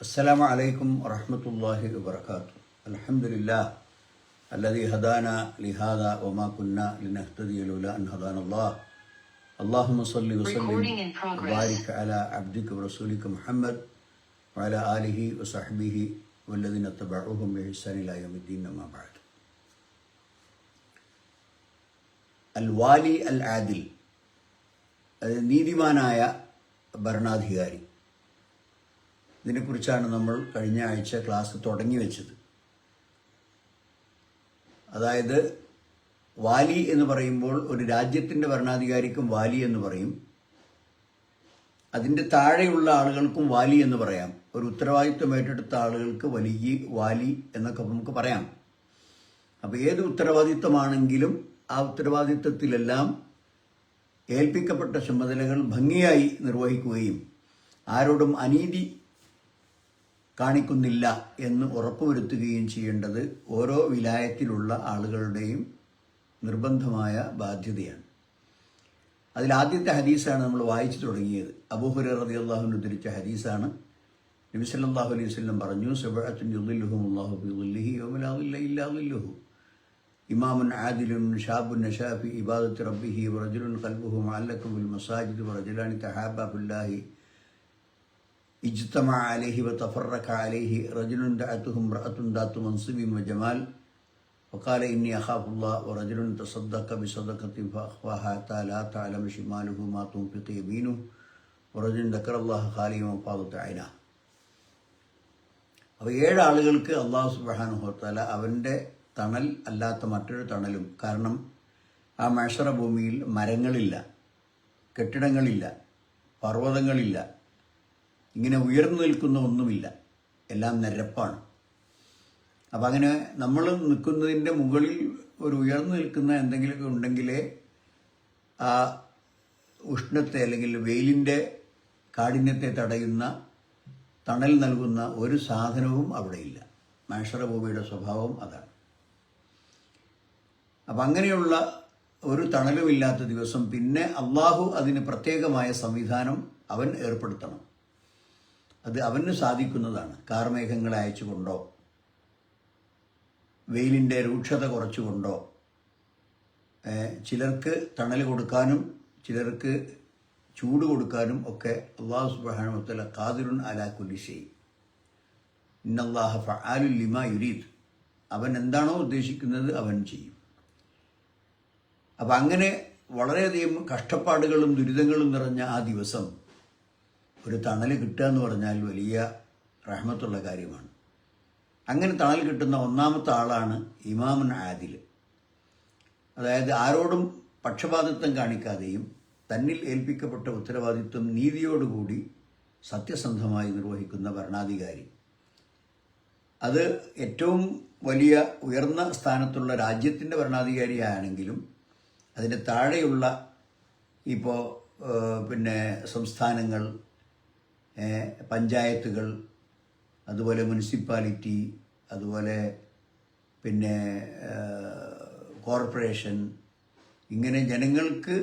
السلام عليكم ورحمة الله وبركاته. الحمد لله الذي هدانا لهذا وما كنا لنهتدي لولا أن هدانا الله. اللهم صل وسلم وبارك على عبدك ورسولك محمد وعلى آله وصحبه والذين اتبعوهم بإحسان إلى يوم الدين. أما بعد. الوالي العادل, നീതിമാനായ ഭരണാധികാരി. ഇതിനെക്കുറിച്ചാണ് നമ്മൾ കഴിഞ്ഞ ആഴ്ച ക്ലാസ് തുടങ്ങി വെച്ചത്. അതായത് വാലി എന്ന് പറയുമ്പോൾ ഒരു രാജ്യത്തിൻ്റെ ഭരണാധികാരിക്കും വാലി എന്ന് പറയും, അതിൻ്റെ താഴെയുള്ള ആളുകൾക്കും വാലി എന്ന് പറയാം. ഒരു ഉത്തരവാദിത്വം ഏറ്റെടുത്ത ആളുകൾക്ക് വലിയ വാലി എന്നൊക്കെ നമുക്ക് പറയാം. അപ്പോൾ ഏത് ഉത്തരവാദിത്വമാണെങ്കിലും ആ ഉത്തരവാദിത്വത്തിലെല്ലാം ഏൽപ്പിക്കപ്പെട്ട ചുമതലകൾ ഭംഗിയായി നിർവഹിക്കുകയും ആരോടും അനീതി കാണിക്കുന്നില്ല എന്ന് ഉറപ്പുവരുത്തുകയും ചെയ്യേണ്ടത് ഓരോ വിലായത്തിലുള്ള ആളുകളുടെയും നിർബന്ധമായ ബാധ്യതയാണ്. അതിലാദ്യത്തെ ഹദീസാണ് നമ്മൾ വായിച്ചു തുടങ്ങിയത്. അബൂ ഹുറൈറ റളിയല്ലാഹു അൻഹു ഉദ്ധരിച്ച ഹദീസാണ്. നബി സല്ലല്ലാഹു അലൈഹി വസല്ലം പറഞ്ഞു, സബഅത്തുൻ യുളില്ലുഹുമുല്ലാഹു ഫീ ളില്ലിഹി യൗമ ലാ ളില്ല ഇല്ലാ ളില്ലുഹു. ഇമാമുൻ ആദിലുൻ ഷാബുൻ നശാ ഫീ ഇബാദത്തി റബ്ബിഹി വറജുലുൻ ഖൽബുഹു മുഅല്ലഖുൻ ബിൽ മസാജിദ് വറജുലാനി തഹാബാ ഫില്ലാഹി ഇജ്തമഅ അലൈഹി വതഫറഖ അലൈഹി റജുലുൻ ദഅതുഹു ഇംറഅത്തുൻ ദാതു മൻസിബിൻ വജമാൽ വഖാല ഇന്നി അഖാഫുല്ലാഹ വറജുലുൻ തസദ്ദഖ ബിസദഖത്തിൻ ഫഅഖ്ഫാഹാ ഹത്താ ലാ തഅലമു ശിമാലുഹു മാ തുൻഫിഖു യമീനുഹു വറജുലുൻ ദക്കറല്ലാഹ ഖാലിയൻ വഫാദത്ത് ഐനാ. അപ്പോൾ 7 ആളുകൾക്ക് അല്ലാഹു സുബ്ഹാനഹു വതആല അവൻ്റെ തണൽ അല്ലാത്ത മറ്റൊരു തണലും. കാരണം ആ മഹ്ശറ ഭൂമിയിൽ മരങ്ങളില്ല, കെട്ടിടങ്ങളില്ല, പർവ്വതങ്ങളില്ല, ഇങ്ങനെ ഉയർന്നു നിൽക്കുന്ന ഒന്നുമില്ല, എല്ലാം നിരപ്പാണ്. അപ്പം അങ്ങനെ നമ്മൾ നിൽക്കുന്നതിൻ്റെ മുകളിൽ ഒരു ഉയർന്നു നിൽക്കുന്ന എന്തെങ്കിലുമൊക്കെ ഉണ്ടെങ്കിലേ ആ ഉഷ്ണത്തെ അല്ലെങ്കിൽ വെയിലിൻ്റെ കാഠിന്യത്തെ തടയുന്ന തണൽ നൽകുന്ന ഒരു സാധനവും അവിടെയില്ല. മഹ്ശറ ഭൂമിയുടെ സ്വഭാവം അതാണ്. അപ്പം അങ്ങനെയുള്ള ഒരു തണലുമില്ലാത്ത ദിവസം പിന്നെ അള്ളാഹു അതിന് പ്രത്യേകമായ സംവിധാനം അവൻ ഏർപ്പെടുത്തണം. അത് അവന് സാധിക്കുന്നതാണ്. കാർമേഘങ്ങളെ അയച്ചുകൊണ്ടോ വെയിലിൻ്റെ രൂക്ഷത കുറച്ചുകൊണ്ടോ ചിലർക്ക് തണൽ കൊടുക്കാനും ചിലർക്ക് ചൂട് കൊടുക്കാനും ഒക്കെ അല്ലാഹു സുബ്ഹാനഹു വ തആല ഖാദിറുൻ അലാ കുല്ലി ഷൈ. ഇന്നല്ലാഹ ഫഅാലുൻ ലിമാ യുരീദ്. അവൻ എന്താണോ ഉദ്ദേശിക്കുന്നത് അവൻ ചെയ്യും. അപ്പം അങ്ങനെ വളരെയധികം കഷ്ടപ്പാടുകളും ദുരിതങ്ങളും നിറഞ്ഞ ആ ദിവസം ഒരു തണൽ കിട്ടുക എന്ന് പറഞ്ഞാൽ വലിയ റഹ്മത്തുള്ള കാര്യമാണ്. അങ്ങനെ തണൽ കിട്ടുന്ന ഒന്നാമത്തെ ആളാണ് ഇമാമുൻ ആദിൽ. അതായത് ആരോടും പക്ഷപാതിത്വം കാണിക്കാതെയും തന്നിൽ ഏൽപ്പിക്കപ്പെട്ട ഉത്തരവാദിത്വം നീതിയോടുകൂടി സത്യസന്ധമായി നിർവഹിക്കുന്ന ഭരണാധികാരി. അത് ഏറ്റവും വലിയ ഉയർന്ന സ്ഥാനത്തുള്ള രാജ്യത്തിൻ്റെ ഭരണാധികാരിയാണെങ്കിലും അതിൻ്റെ താഴെയുള്ള ഇപ്പോൾ സംസ്ഥാനങ്ങൾ, പഞ്ചായത്തുകൾ, അതുപോലെ മുനിസിപ്പാലിറ്റി, അതുപോലെ കോർപ്പറേഷൻ, ഇങ്ങനെ ജനങ്ങൾക്ക്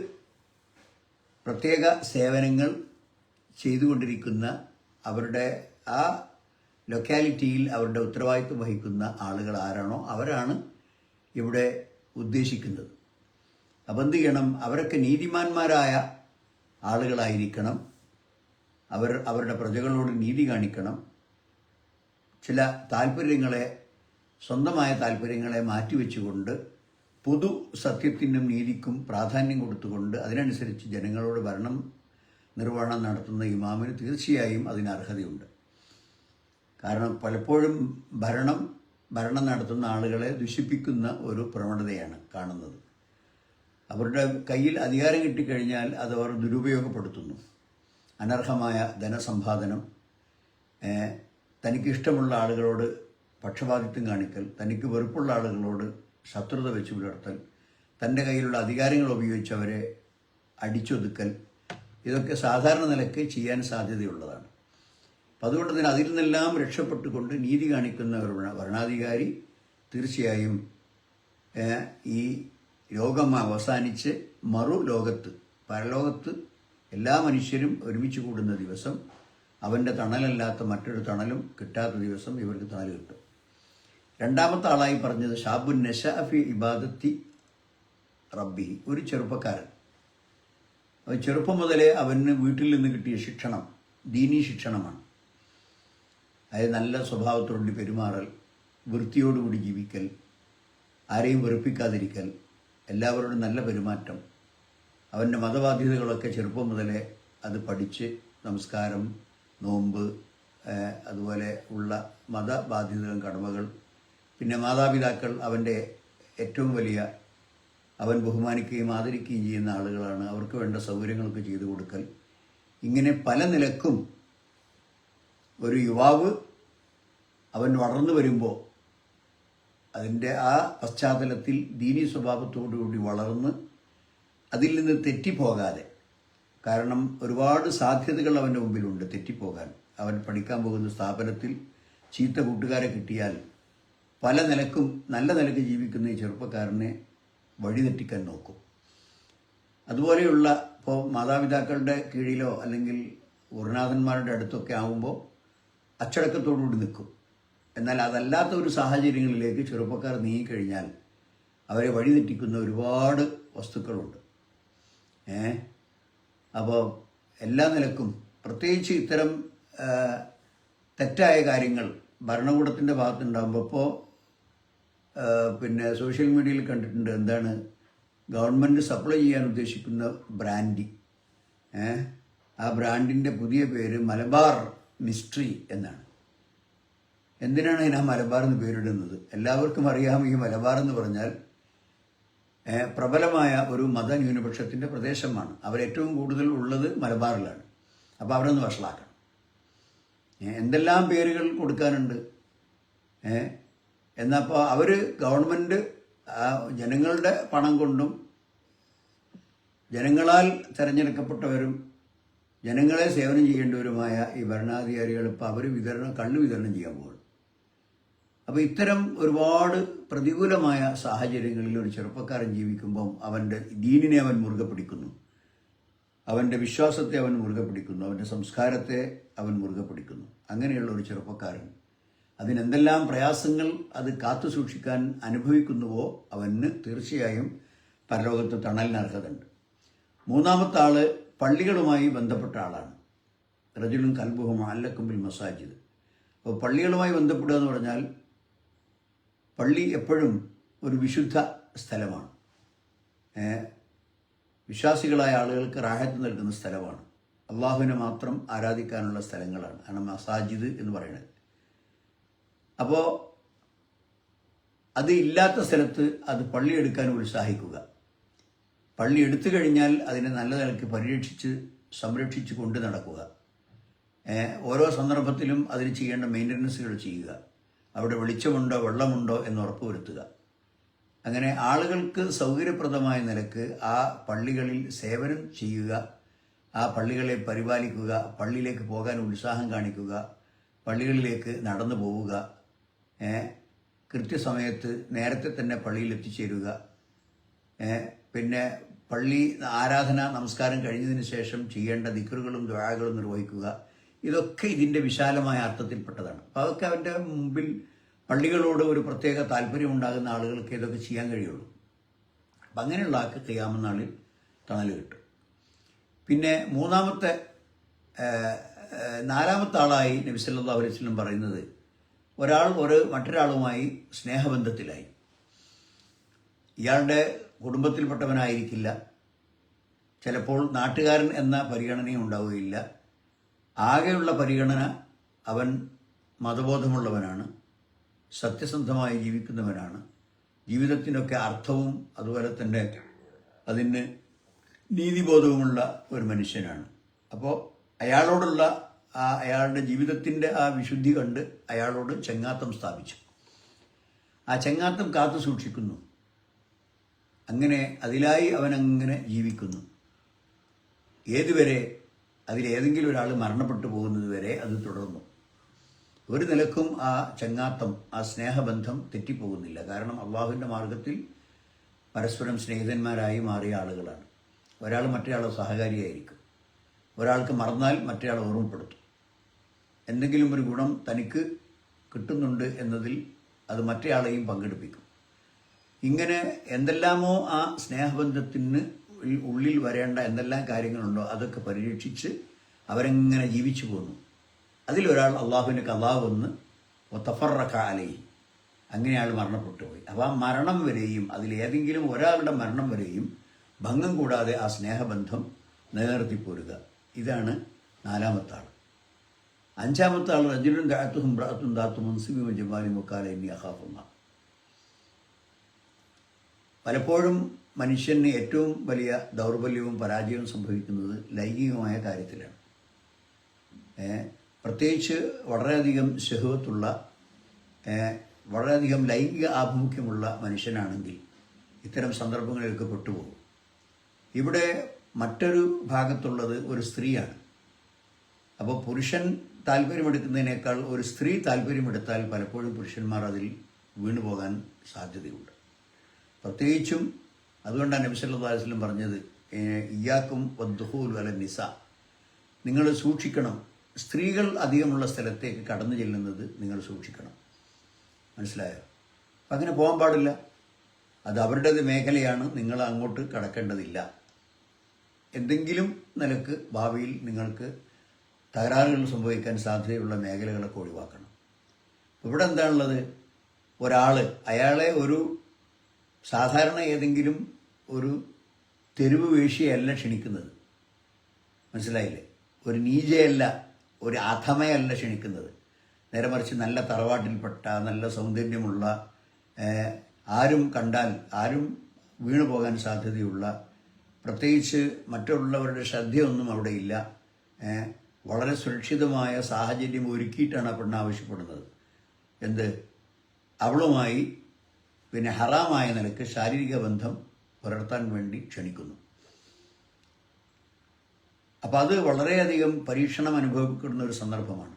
പ്രത്യേക സേവനങ്ങൾ ചെയ്തുകൊണ്ടിരിക്കുന്ന അവരുടെ ആ ലൊക്കാലിറ്റിയിൽ അവരുടെ ഉത്തരവാദിത്വം വഹിക്കുന്ന ആളുകൾ ആരാണോ അവരാണ് ഇവിടെ ഉദ്ദേശിക്കുന്നത്. അപ്പം എന്ത് ചെയ്യണം? അവരൊക്കെ നീതിമാന്മാരായ ആളുകളായിരിക്കണം. അവരുടെ പ്രജകളോട് നീതി കാണിക്കണം. ചില താല്പര്യങ്ങളെ, സ്വന്തമായ താല്പര്യങ്ങളെ മാറ്റിവെച്ചുകൊണ്ട് പൊതു സത്യത്തിനും നീതിക്കും പ്രാധാന്യം കൊടുത്തുകൊണ്ട് അതിനനുസരിച്ച് ജനങ്ങളോട് ഭരണം നിർവഹണം നടത്തുന്ന ഇമാമിന് തീർച്ചയായും അതിന് അർഹതയുണ്ട്. കാരണം പലപ്പോഴും ഭരണം നടത്തുന്ന ആളുകളെ ദുഷിപ്പിക്കുന്ന ഒരു പ്രവണതയാണ് കാണുന്നത്. അവരുടെ കയ്യിൽ അധികാരം കിട്ടിക്കഴിഞ്ഞാൽ അത് അവർ ദുരുപയോഗപ്പെടുത്തുന്നു. അനർഹമായ ധനസമ്പാദനം, തനിക്കിഷ്ടമുള്ള ആളുകളോട് പക്ഷപാതിത്വം കാണിക്കൽ, തനിക്ക് വെറുപ്പുള്ള ആളുകളോട് ശത്രുത വെച്ച് പുലർത്തൽ, തൻ്റെ കയ്യിലുള്ള അധികാരങ്ങൾ ഉപയോഗിച്ച് അവരെ അടിച്ചൊതുക്കൽ, ഇതൊക്കെ സാധാരണ നിലയ്ക്ക് ചെയ്യാൻ സാധ്യതയുള്ളതാണ്. അപ്പം അതുകൊണ്ട് തന്നെ അതിൽ നിന്നെല്ലാം രക്ഷപ്പെട്ടുകൊണ്ട് നീതി കാണിക്കുന്ന ഒരു ഭരണാധികാരി തീർച്ചയായും ഈ ലോകം അവസാനിച്ച് മറു ലോകത്ത്, പരലോകത്ത് എല്ലാ മനുഷ്യരും ഒരുമിച്ച് കൂടുന്ന ദിവസം അവൻ്റെ തണലല്ലാത്ത മറ്റൊരു തണലും കിട്ടാത്ത ദിവസം ഇവർക്ക് തണൽ കിട്ടും. രണ്ടാമത്തെ ആളായി പറഞ്ഞത് ഷാബുൻ നശഅഫി ഇബാദത്തി റബ്ബി, ഒരു ചെറുപ്പക്കാരൻ. ചെറുപ്പം മുതലേ അവന് വീട്ടിൽ നിന്ന് കിട്ടിയ ശിക്ഷണം ദീനീ ശിക്ഷണമാണ്. അതായത് നല്ല സ്വഭാവത്തോടുകൂടി പെരുമാറൽ, വൃത്തിയോടുകൂടി ജീവിക്കൽ, ആരെയും വെറുപ്പിക്കാതിരിക്കൽ, എല്ലാവരോടും നല്ല പെരുമാറ്റം. അവൻ്റെ മതബാധ്യതകളൊക്കെ ചെറുപ്പം മുതലേ അത് പഠിച്ച് നമസ്കാരം, നോമ്പ്, അതുപോലെ ഉള്ള മതബാധ്യതകളും കടമകൾ, പിന്നെ മാതാപിതാക്കൾ അവൻ്റെ ഏറ്റവും വലിയ, അവൻ ബഹുമാനിക്കുകയും ആദരിക്കുകയും ചെയ്യുന്ന ആളുകളാണ്. അവർക്ക് വേണ്ട സൗകര്യങ്ങളൊക്കെ ചെയ്തു കൊടുക്കൽ. ഇങ്ങനെ പല നിലക്കും ഒരു യുവാവ് അവൻ വളർന്നു വരുമ്പോൾ അതിൻ്റെ ആ പശ്ചാത്തലത്തിൽ ദീനീ സ്വഭാവത്തോടുകൂടി വളർന്ന് അതിൽ നിന്ന് തെറ്റിപ്പോകാതെ, കാരണം ഒരുപാട് സാധ്യതകൾ അവൻ്റെ മുമ്പിലുണ്ട് തെറ്റിപ്പോകാൻ. അവൻ പഠിക്കാൻ പോകുന്ന സ്ഥാപനത്തിൽ ചീത്ത കൂട്ടുകാരെ കിട്ടിയാൽ പല നിലക്കും നല്ല നിലക്ക് ജീവിക്കുന്ന ഈ ചെറുപ്പക്കാരനെ വഴിതെറ്റിക്കാൻ നോക്കും. അതുപോലെയുള്ള ഇപ്പോൾ മാതാപിതാക്കളുടെ കീഴിലോ അല്ലെങ്കിൽ ഗുരുനാഥന്മാരുടെ അടുത്തൊക്കെ ആകുമ്പോൾ അച്ചടക്കത്തോടുകൂടി നിൽക്കും. എന്നാൽ അതല്ലാത്ത ഒരു സാഹചര്യങ്ങളിലേക്ക് ചെറുപ്പക്കാർ നീങ്ങിക്കഴിഞ്ഞാൽ അവരെ വഴിതെറ്റിക്കുന്ന ഒരുപാട് വസ്തുക്കളുണ്ട്. അപ്പോൾ എല്ലാ നിലക്കും പ്രത്യേകിച്ച് ഇത്തരം തെറ്റായ കാര്യങ്ങൾ ഭരണകൂടത്തിൻ്റെ ഭാഗത്തുണ്ടാകുമ്പോൾ, ഇപ്പോൾ പിന്നെ സോഷ്യൽ മീഡിയയിൽ കണ്ടിട്ടുണ്ട്, എന്താണ് ഗവൺമെൻറ് സപ്ലൈ ചെയ്യാൻ ഉദ്ദേശിക്കുന്ന ബ്രാൻഡി, ആ ബ്രാൻഡിൻ്റെ പുതിയ പേര് മലബാർ മിസ്ട്രി എന്നാണ്. എന്തിനാണ് ഇതിനാ മലബാർ എന്ന് പേരിടുന്നത്? എല്ലാവർക്കും അറിയാം, ഈ മലബാർ എന്ന് പറഞ്ഞാൽ പ്രബലമായ ഒരു മതന്യൂനപക്ഷത്തിൻ്റെ പ്രദേശമാണ്. അവരേറ്റവും കൂടുതൽ ഉള്ളത് മലബാറിലാണ്. അപ്പോൾ അവിടെ നിന്ന് വഷളാക്കണം. എന്തെല്ലാം പേരുകൾ കൊടുക്കാനുണ്ട്. എന്നപ്പോൾ അവർ ഗവൺമെൻറ് ജനങ്ങളുടെ പണം കൊണ്ടും ജനങ്ങളാൽ തിരഞ്ഞെടുക്കപ്പെട്ടവരും ജനങ്ങളെ സേവനം ചെയ്യേണ്ടവരുമായ ഈ ഭരണാധികാരികൾ ഇപ്പോൾ അവർ കള്ള് വിതരണം ചെയ്യാൻ പോകുന്നു. അപ്പോൾ ഇത്തരം ഒരുപാട് പ്രതികൂലമായ സാഹചര്യങ്ങളിൽ ഒരു ചെറുപ്പക്കാരൻ ജീവിക്കുമ്പം അവൻ്റെ ദീനിനെ അവൻ മുറുകെ പിടിക്കുന്നു, അവൻ്റെ വിശ്വാസത്തെ അവൻ മുറുകെ പിടിക്കുന്നു, അവൻ്റെ സംസ്കാരത്തെ അവൻ മുറുകെ പിടിക്കുന്നു. അങ്ങനെയുള്ള ഒരു ചെറുപ്പക്കാരൻ അതിനെന്തെല്ലാം പ്രയാസങ്ങൾ അത് കാത്തു സൂക്ഷിക്കാൻ അനുഭവിക്കുന്നുവോ അവന് തീർച്ചയായും പരലോകത്ത് തണലിന് അർഹതയുണ്ട്. മൂന്നാമത്തെ ആള് പള്ളികളുമായി ബന്ധപ്പെട്ട ആളാണ്. റജുലുൻ ഖൽബുഹു മുഅല്ലഖുൻ ബിൽ മസാജിദ്. അപ്പോൾ പള്ളികളുമായി ബന്ധപ്പെടുക എന്ന് പറഞ്ഞാൽ പള്ളി എപ്പോഴും ഒരു വിശുദ്ധ സ്ഥലമാണ്. വിശ്വാസികളായ ആളുകൾക്ക് റാഹത്ത് നൽകുന്ന സ്ഥലമാണ്. അള്ളാഹുവിനെ മാത്രം ആരാധിക്കാനുള്ള സ്ഥലങ്ങളാണ്, ആണ് മസാജിദ് എന്ന് പറയുന്നത്. അപ്പോൾ അത് ഇല്ലാത്ത സ്ഥലത്ത് അത് പള്ളി എടുക്കാൻ ഉത്സാഹിക്കുക. പള്ളി എടുത്തു കഴിഞ്ഞാൽ അതിനെ നല്ല നിലയ്ക്ക് പരിരക്ഷിച്ച് സംരക്ഷിച്ച് കൊണ്ട് നടക്കുക. ഓരോ സന്ദർഭത്തിലും അതിന് ചെയ്യേണ്ട മെയിൻ്റനൻസുകൾ ചെയ്യുക. അവിടെ വെളിച്ചമുണ്ടോ വെള്ളമുണ്ടോ എന്ന് ഉറപ്പുവരുത്തുക. അങ്ങനെ ആളുകൾക്ക് സൗകര്യപ്രദമായ നിലക്ക് ആ പള്ളികളിൽ സേവനം ചെയ്യുക, ആ പള്ളികളെ പരിപാലിക്കുക, പള്ളിയിലേക്ക് പോകാൻ ഉത്സാഹം കാണിക്കുക, പള്ളികളിലേക്ക് നടന്നു പോവുക, കൃത്യസമയത്ത് നേരത്തെ തന്നെ പള്ളിയിൽ എത്തിച്ചേരുക, പിന്നെ പള്ളി ആരാധന നമസ്കാരം കഴിഞ്ഞതിന് ശേഷം ചെയ്യേണ്ട ദിക്റുകളും ദുആകളും നിർവഹിക്കുക. ഇതൊക്കെ ഇതിൻ്റെ വിശാലമായ അർത്ഥത്തിൽപ്പെട്ടതാണ്. അപ്പോൾ അതൊക്കെ അവൻ്റെ മുമ്പിൽ പള്ളികളോട് ഒരു പ്രത്യേക താല്പര്യം ഉണ്ടാകുന്ന ആളുകൾക്ക് ഇതൊക്കെ ചെയ്യാൻ കഴിയുള്ളൂ. അപ്പം അങ്ങനെയുള്ള ആൾക്ക് ഖിയാമത്ത് നാളിൽ തണൽ കിട്ടും. പിന്നെ നാലാമത്തെ ആളായി നബി സല്ലല്ലാഹു അലൈഹി വസല്ലം പറയുന്നത് ഒരാൾ മറ്റൊരാളുമായി സ്നേഹബന്ധത്തിലായി. ഇയാളുടെ കുടുംബത്തിൽപ്പെട്ടവനായിരിക്കില്ല, ചിലപ്പോൾ നാട്ടുകാരൻ എന്ന പരിഗണനയും ഉണ്ടാവുകയില്ല. ആകെയുള്ള പരിഗണന അവൻ മതബോധമുള്ളവനാണ്, സത്യസന്ധമായി ജീവിക്കുന്നവനാണ്, ജീവിതത്തിനൊക്കെ അർത്ഥവും അതുപോലെ തന്നെ അതിന് നീതിബോധവുമുള്ള ഒരു മനുഷ്യനാണ്. അപ്പോൾ അയാളോടുള്ള അയാളുടെ ജീവിതത്തിൻ്റെ ആ വിശുദ്ധി കണ്ട് അയാളോട് ചെങ്ങാത്തം സ്ഥാപിച്ചു. ആ ചെങ്ങാത്തം കാത്തു സൂക്ഷിക്കുന്നു. അങ്ങനെ അതിലായി അവനങ്ങനെ ജീവിക്കുന്നു. ഏതുവരെ? അതിലേതെങ്കിലും ഒരാൾ മരണപ്പെട്ടു പോകുന്നത് വരെ അത് തുടർന്നു. ഒരു നിലക്കും ആ ചങ്ങാത്തം, ആ സ്നേഹബന്ധം തെറ്റിപ്പോകുന്നില്ല. കാരണം അള്ളാഹുവിൻ്റെ മാർഗത്തിൽ പരസ്പരം സ്നേഹിതന്മാരായി മാറിയ ആളുകളാണ്. ഒരാൾ മറ്റേയാളെ സഹകാരിയായിരിക്കും. ഒരാൾക്ക് മറന്നാൽ മറ്റേയാൾ ഓർമ്മപ്പെടുത്തും. എന്തെങ്കിലും ഒരു ഗുണം തനിക്ക് കിട്ടുന്നുണ്ട് എന്നതിൽ അത് മറ്റേയാളെയും പങ്കെടുപ്പിക്കും. ഇങ്ങനെ എന്തെല്ലാമോ ആ സ്നേഹബന്ധത്തിന് ഉള്ളിൽ വരേണ്ട എന്തെല്ലാം കാര്യങ്ങളുണ്ടോ അതൊക്കെ പരിരക്ഷിച്ച് അവരെങ്ങനെ ജീവിച്ചു പോന്നു. അതിലൊരാൾ അള്ളാഹുവിൻ്റെ കലാ വന്ന് തഫറഖ അലൈഹി, അങ്ങനെ ആൾ മരണപ്പെട്ടു പോയി. അപ്പോൾ ആ മരണം വരെയും അതിലേതെങ്കിലും ഒരാളുടെ മരണം വരെയും ഭംഗം കൂടാതെ ആ സ്നേഹബന്ധം നിലനിർത്തിപ്പോരുക. ഇതാണ് 4ാമത്തെ ആൾ. 5ാമത്തെ ആൾ റജുലുൻ ദഅത്തുഹു ഇംറഅത്തുൻ ദാത്തു മൻസിബിൻ വജമാലിൻ വഖാല ഇന്നി അഖാഫുല്ലാഹ്. പലപ്പോഴും മനുഷ്യന് ഏറ്റവും വലിയ ദൗർബല്യവും പരാജയവും സംഭവിക്കുന്നത് ലൈംഗികമായ കാര്യത്തിലാണ്. പ്രത്യേകിച്ച് വളരെയധികം ശഹവത്തുള്ള വളരെയധികം ലൈംഗിക ആഭിമുഖ്യമുള്ള മനുഷ്യനാണെങ്കിൽ ഇത്തരം സന്ദർഭങ്ങളിലൊക്കെ പെട്ടുപോകും. ഇവിടെ മറ്റൊരു ഭാഗത്തുള്ളത് ഒരു സ്ത്രീയാണ്. അപ്പോൾ പുരുഷൻ താല്പര്യമെടുക്കുന്നതിനേക്കാൾ ഒരു സ്ത്രീ താല്പര്യമെടുത്താൽ പലപ്പോഴും പുരുഷന്മാർ അതിൽ വീണുപോകാൻ സാധ്യതയുണ്ട്. പ്രത്യേകിച്ചും അതുകൊണ്ടാണ് നബി സല്ലല്ലാഹു അലൈഹി വസല്ലം പറഞ്ഞത്, ഇയ്യാക്കും വദ്ദുഖൂൽ അല നിസ, നിങ്ങൾ സൂക്ഷിക്കണം, സ്ത്രീകൾ അധികമുള്ള സ്ഥലത്തേക്ക് കടന്നു ചെല്ലുന്നത് നിങ്ങൾ സൂക്ഷിക്കണം. മനസ്സിലായോ? അപ്പം അങ്ങനെ പോകാൻ പാടില്ല. അത് അവരുടേത് മേഖലയാണ്, നിങ്ങൾ അങ്ങോട്ട് കടക്കേണ്ടതില്ല. എന്തെങ്കിലും നിലക്ക് ഭാവിയിൽ നിങ്ങൾക്ക് തകരാറുകൾ സംഭവിക്കാൻ സാധ്യതയുള്ള മേഖലകളൊക്കെ ഒഴിവാക്കണം. ഇവിടെ എന്താണുള്ളത്, അയാളെ ഒരു സാധാരണ ഏതെങ്കിലും ഒരു തെരുവ് വേശ്യയല്ല ക്ഷണിക്കുന്നത്. മനസ്സിലായില്ലേ? ഒരു നീചയല്ല, ഒരു അധമയല്ല ക്ഷണിക്കുന്നത്. നേരെ മറിച്ച് നല്ല തറവാട്ടിൽപ്പെട്ട നല്ല സൗന്ദര്യമുള്ള, ആരും കണ്ടാൽ ആരും വീണു പോകാൻ സാധ്യതയുള്ള, പ്രത്യേകിച്ച് മറ്റുള്ളവരുടെ ശ്രദ്ധയൊന്നും അവിടെ ഇല്ല, വളരെ സുരക്ഷിതമായ സാഹചര്യം ഒരുക്കിയിട്ടാണ് ആ പെണ്ണ് ആവശ്യപ്പെടുന്നത്. അവളുമായി ഹറാമായ നിലക്ക് ശാരീരിക ബന്ധം പുലർത്താൻ വേണ്ടി ക്ഷണിക്കുന്നു. അപ്പോൾ അത് വളരെയധികം പരീക്ഷണം അനുഭവപ്പെടുന്ന ഒരു സന്ദർഭമാണ്.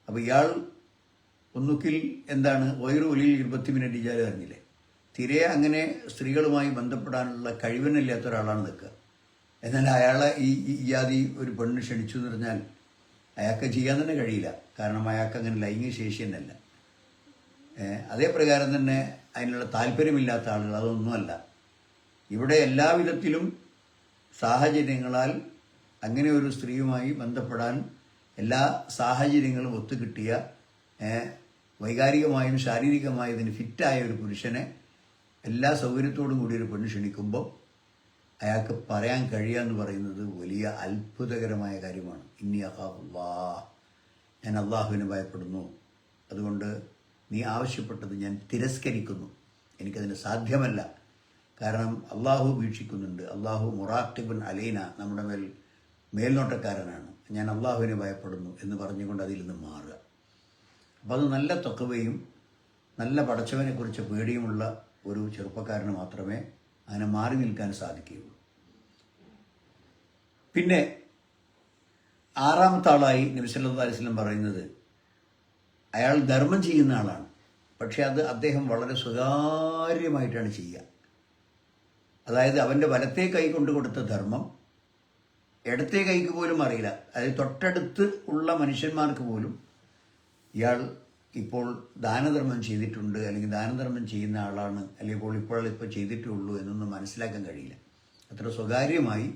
അപ്പോൾ ഇയാൾ ഒന്നുകിൽ വൈറു ഒലിയിൽ 20 മിനിറ്റ് ഇജാല് അറിഞ്ഞില്ലേ, തീരെ അങ്ങനെ സ്ത്രീകളുമായി ബന്ധപ്പെടാനുള്ള കഴിവിനില്ലാത്ത ഒരാളാണ് നിൽക്കുക. എന്നാൽ അയാളെ ഈ ജാതി ഒരു പെണ്ണ് ക്ഷണിച്ചു എന്ന് പറഞ്ഞാൽ അയാൾക്ക് ചെയ്യാൻ തന്നെ കഴിയില്ല. കാരണം അയാൾക്ക് അങ്ങനെ ലൈംഗിക ശേഷി തന്നെയല്ല. അതേ പ്രകാരം തന്നെ അതിനുള്ള താല്പര്യമില്ലാത്ത ആളുകൾ അതൊന്നുമല്ല. ഇവിടെ എല്ലാവിധത്തിലും സാഹചര്യങ്ങളാൽ അങ്ങനെ ഒരു സ്ത്രീയുമായി ബന്ധപ്പെടാൻ എല്ലാ സാഹചര്യങ്ങളും ഒത്തുകിട്ടിയ, വൈകാരികമായും ശാരീരികമായും ഇതിന് ഫിറ്റായ ഒരു പുരുഷനെ എല്ലാ സൗകര്യത്തോടും കൂടി ഒരു പെണ്ണ് ക്ഷണിക്കുമ്പോൾ അയാൾക്ക് പറയാൻ കഴിയുക എന്ന് പറയുന്നത് വലിയ അത്ഭുതകരമായ കാര്യമാണ്. ഇന്നി അഖാഫുല്ലാഹ്, ഞാൻ അള്ളാഹുവിനെ ഭയപ്പെടുന്നു, അതുകൊണ്ട് നീ ആവശ്യപ്പെട്ടത് ഞാൻ തിരസ്കരിക്കുന്നു, എനിക്കതിന് സാധ്യമല്ല. കാരണം അള്ളാഹു വീക്ഷിക്കുന്നുണ്ട്, അള്ളാഹു മുറാഖിബുൻ അലൈന, നമ്മുടെ മേൽനോട്ടക്കാരനാണ്, ഞാൻ അള്ളാഹുവിനെ ഭയപ്പെടുന്നു എന്ന് പറഞ്ഞുകൊണ്ട് അതിൽ നിന്ന് മാറുക. അപ്പോൾ അത് നല്ല തഖ്വയും നല്ല പടച്ചവനെക്കുറിച്ച് പേടിയുമുള്ള ഒരു ചെറുപ്പക്കാരന് മാത്രമേ അങ്ങനെ മാറി നിൽക്കാൻ സാധിക്കുകയുള്ളൂ. പിന്നെ 6ാമത്തെ ആളായി നബി സല്ലല്ലാഹു അലൈഹി വസല്ലം പറയുന്നത്, അയാൾ ധർമ്മം ചെയ്യുന്ന ആളാണ്, പക്ഷേ അത് അദ്ദേഹം വളരെ സ്വകാര്യമായിട്ടാണ് ചെയ്യുക. അതായത് അവൻ്റെ വലത്തേ കൈ കൊണ്ട് കൊടുത്ത ധർമ്മം ഇടത്തേ കൈക്ക് പോലും അറിയില്ല. അതായത് തൊട്ടടുത്ത് ഉള്ള മനുഷ്യന്മാർക്ക് പോലും ഇയാൾ ഇപ്പോൾ ദാനധർമ്മം ചെയ്തിട്ടുണ്ട്, അല്ലെങ്കിൽ ദാനധർമ്മം ചെയ്യുന്ന ആളാണ്, അല്ലെങ്കിൽ ഇപ്പോൾ ചെയ്തിട്ടുള്ളൂ എന്നൊന്നും മനസ്സിലാക്കാൻ കഴിയില്ല. അത്ര സ്വകാര്യമായി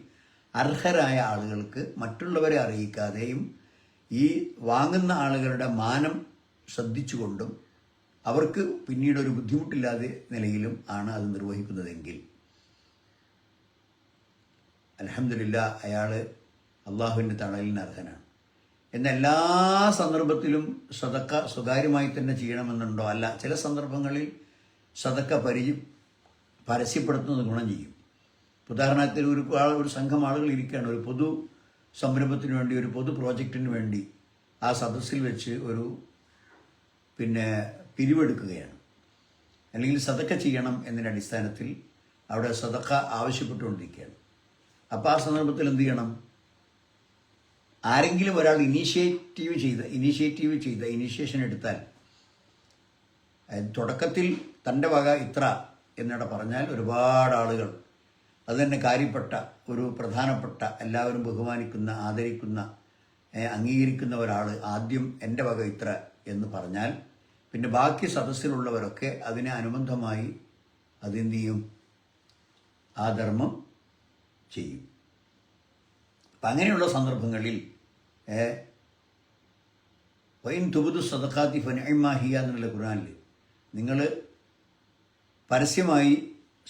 അർഹരായ ആളുകൾക്ക് മറ്റുള്ളവരെ അറിയിക്കാതെയും ഈ വാങ്ങുന്ന ആളുകളുടെ മാനം ശ്രദ്ധിച്ചുകൊണ്ടും അവർക്ക് പിന്നീട് ഒരു ബുദ്ധിമുട്ടില്ലാതെ നിലയിലും ആണ് അത് നിർവഹിക്കുന്നതെങ്കിൽ അൽഹംദുലില്ലാഹ് അയാൾ അള്ളാഹുവിൻ്റെ തണലിന് അർഹനാണ്. എന്ന എല്ലാ സന്ദർഭത്തിലും സദക്ക സ്വകാര്യമായി തന്നെ ചെയ്യണമെന്നുണ്ടോ? അല്ല, ചില സന്ദർഭങ്ങളിൽ സദക്ക പരസ്യപ്പെടുത്തുന്നത് ഗുണം ചെയ്യും. ഉദാഹരണത്തിന് ഒരു സംഘം ആളുകൾ ഇരിക്കുകയാണ്, ഒരു പൊതു സംരംഭത്തിന് വേണ്ടി, ഒരു പൊതു പ്രോജക്റ്റിന് വേണ്ടി ആ സദസ്സിൽ വെച്ച് ഒരു പിരിവെടുക്കുകയാണ്, അല്ലെങ്കിൽ സദക്ക ചെയ്യണം എന്നതിൻ്റെ അടിസ്ഥാനത്തിൽ അവിടെ സദക്ക ആവശ്യപ്പെട്ടുകൊണ്ടിരിക്കുകയാണ്. അപ്പോൾ ആ സന്ദർഭത്തിൽ എന്ത് ചെയ്യണം? ആരെങ്കിലും ഒരാൾ ഇനീഷ്യേഷൻ എടുത്താൽ, തുടക്കത്തിൽ തൻ്റെ വക ഇത്ര എന്നിവിടെ പറഞ്ഞാൽ ഒരുപാട് ആളുകൾ അത് തന്നെ കാര്യപ്പെട്ട ഒരു പ്രധാനപ്പെട്ട എല്ലാവരും ബഹുമാനിക്കുന്ന ആദരിക്കുന്ന അംഗീകരിക്കുന്ന ഒരാൾ ആദ്യം എൻ്റെ വക ഇത്ര എന്ന് പറഞ്ഞാൽ പിന്നെ ബാക്കി സദസ്സിലുള്ളവരൊക്കെ അതിനെ അനുബന്ധമായി അതെന്ത് ചെയ്യും, ആ ധർമ്മം ചെയ്യും. അപ്പം അങ്ങനെയുള്ള സന്ദർഭങ്ങളിൽ വൈൻ തുബുദു സദഖാത്തി ഫനിഅ്മാഹിയ എന്നുള്ള ഖുർആനിൽ നിങ്ങൾ പരസ്യമായി